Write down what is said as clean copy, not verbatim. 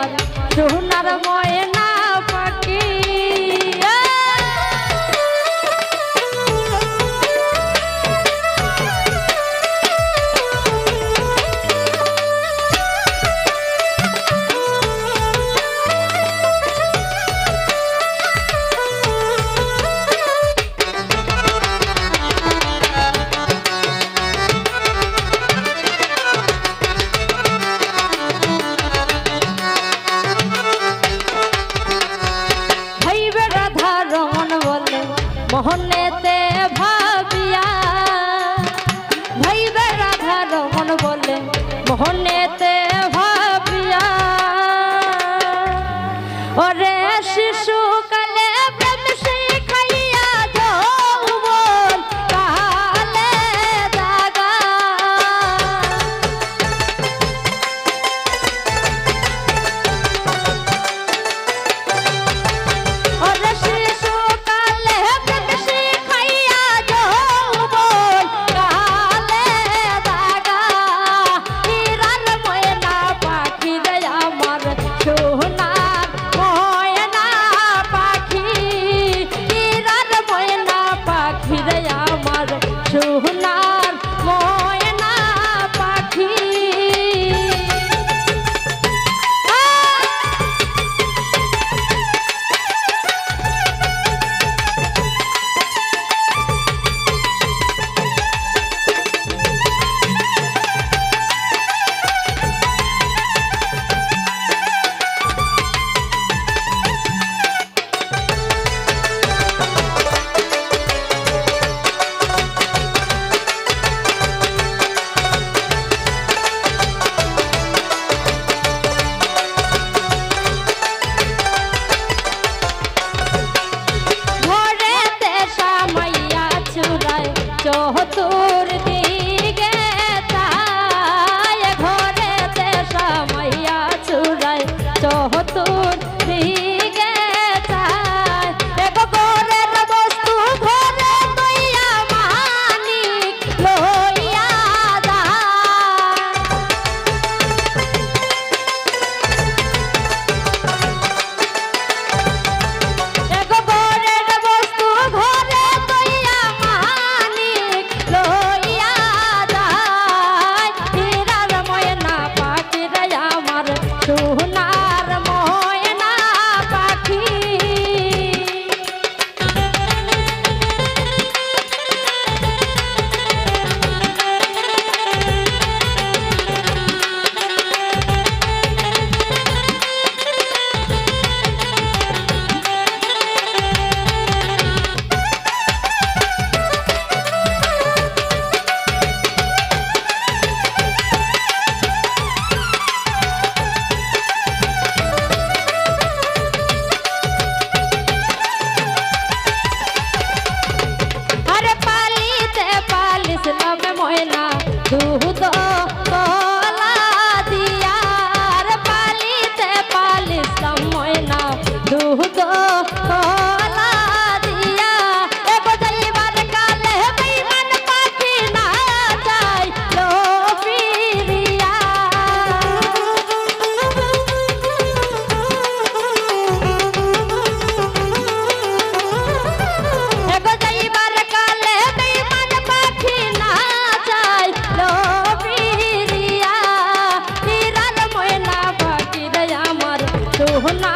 আমার সোনার ময়না পাখি। মোহনেতে ভাবিয়া ভাইবে রাধা রমন বলে মোহনেতে ভাবিয়া ওরে শিশু কালে প্রেম শিখাইয়া যৌবন কালে দাগা ওরে শিশু চতুর দিকে তাই ঘরেতে সময়য়া চুরাই চতুর দিকে তাই এক ঘরের বস্তু ঘরে লইয়া মানিক লইয়া যায় এক ঘরের বস্তু ঘরে লইয়া মানিক লইয়া যায় হীরার ময়না পাখি রে আমার সোনার ময়না পাখি। ময়না দুধ কলা দিয়া পালিতে পালিতাম ময়না দুধ কলা দিয়া এগো যাইবার কালে বেঈমান পাখি না যায় লো ফিরিয়া এগো যাইবার কালে বেঈমান পাখি না সোনা